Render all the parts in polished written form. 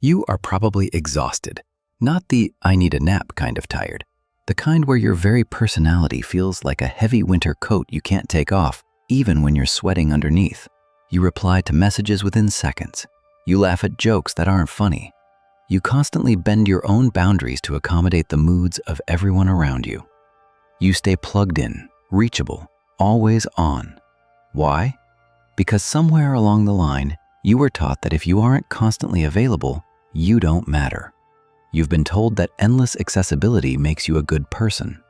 You are probably exhausted, not the "I need a nap" kind of tired, the kind where your very personality feels like a heavy winter coat you can't take off, even when you're sweating underneath. You reply to messages within seconds. You laugh at jokes that aren't funny. You constantly bend your own boundaries to accommodate the moods of everyone around you. You stay plugged in, reachable, always on. Why? Because somewhere along the line, you were taught that if you aren't constantly available, you don't matter. You've been told that endless accessibility makes you a good person.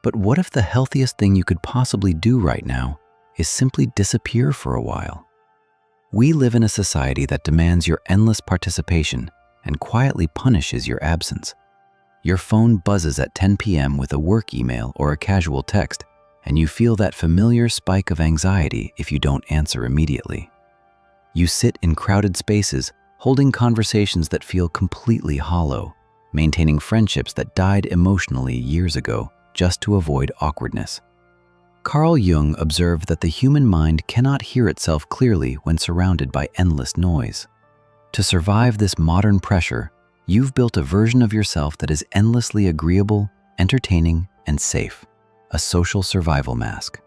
But what if the healthiest thing you could possibly do right now is simply disappear for a while? We live in a society that demands your endless participation and quietly punishes your absence. Your phone buzzes at 10 p.m. with a work email or a casual text, and you feel that familiar spike of anxiety if you don't answer immediately. You sit in crowded spaces, holding conversations that feel completely hollow, maintaining friendships that died emotionally years ago just to avoid awkwardness. Carl Jung observed that the human mind cannot hear itself clearly when surrounded by endless noise. To survive this modern pressure, you've built a version of yourself that is endlessly agreeable, entertaining, and safe, a social survival mask.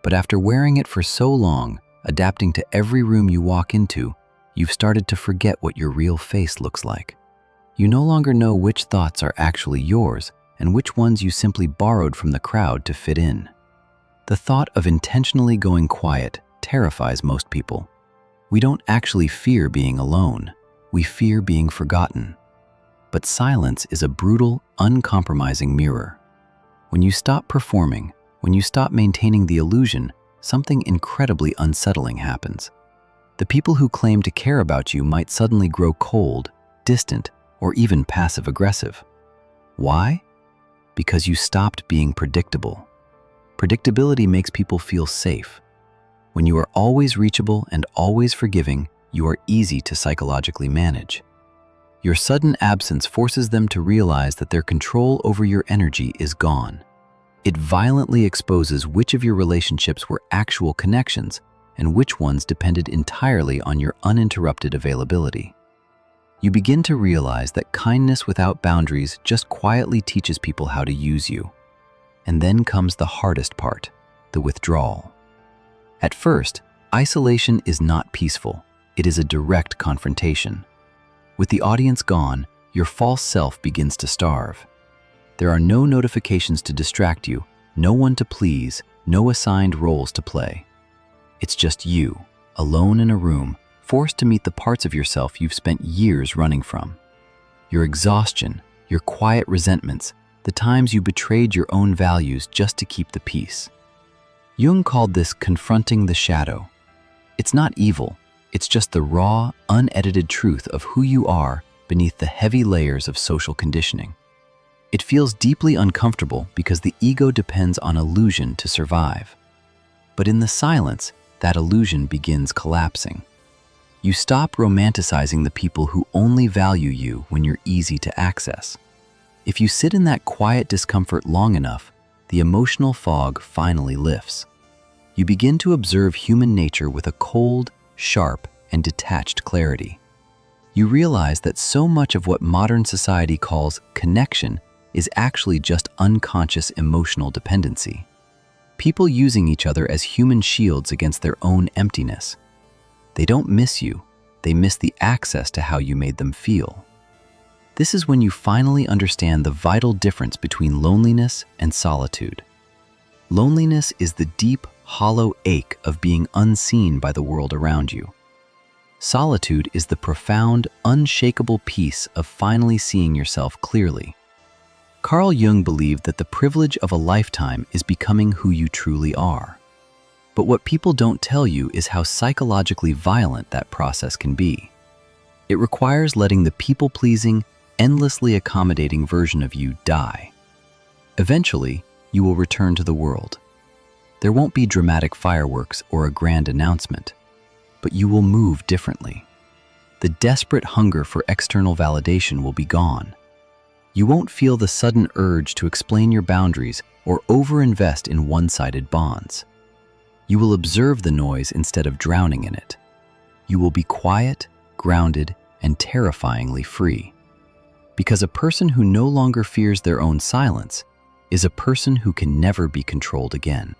But after wearing it for so long, adapting to every room you walk into, you've started to forget what your real face looks like. You no longer know which thoughts are actually yours and which ones you simply borrowed from the crowd to fit in. The thought of intentionally going quiet terrifies most people. We don't actually fear being alone. We fear being forgotten. But silence is a brutal, uncompromising mirror. When you stop performing, when you stop maintaining the illusion, something incredibly unsettling happens. The people who claim to care about you might suddenly grow cold, distant, or even passive-aggressive. Why? Because you stopped being predictable. Predictability makes people feel safe. When you are always reachable and always forgiving, you are easy to psychologically manage. Your sudden absence forces them to realize that their control over your energy is gone. It violently exposes which of your relationships were actual connections and which ones depended entirely on your uninterrupted availability. You begin to realize that kindness without boundaries just quietly teaches people how to use you. And then comes the hardest part, the withdrawal. At first, isolation is not peaceful. It is a direct confrontation. With the audience gone, your false self begins to starve. There are no notifications to distract you, no one to please, no assigned roles to play. It's just you, alone in a room, forced to meet the parts of yourself you've spent years running from. Your exhaustion, your quiet resentments, the times you betrayed your own values just to keep the peace. Jung called this confronting the shadow. It's not evil, it's just the raw, unedited truth of who you are beneath the heavy layers of social conditioning. It feels deeply uncomfortable because the ego depends on illusion to survive. But in the silence, that illusion begins collapsing. You stop romanticizing the people who only value you when you're easy to access. If you sit in that quiet discomfort long enough, the emotional fog finally lifts. You begin to observe human nature with a cold, sharp, and detached clarity. You realize that so much of what modern society calls connection is actually just unconscious emotional dependency. People using each other as human shields against their own emptiness. They don't miss you, they miss the access to how you made them feel. This is when you finally understand the vital difference between loneliness and solitude. Loneliness is the deep, hollow ache of being unseen by the world around you. Solitude is the profound, unshakable peace of finally seeing yourself clearly. Carl Jung believed that the privilege of a lifetime is becoming who you truly are. But what people don't tell you is how psychologically violent that process can be. It requires letting the people-pleasing, endlessly accommodating version of you die. Eventually, you will return to the world. There won't be dramatic fireworks or a grand announcement, but you will move differently. The desperate hunger for external validation will be gone. You won't feel the sudden urge to explain your boundaries or overinvest in one-sided bonds. You will observe the noise instead of drowning in it. You will be quiet, grounded, and terrifyingly free. Because a person who no longer fears their own silence is a person who can never be controlled again.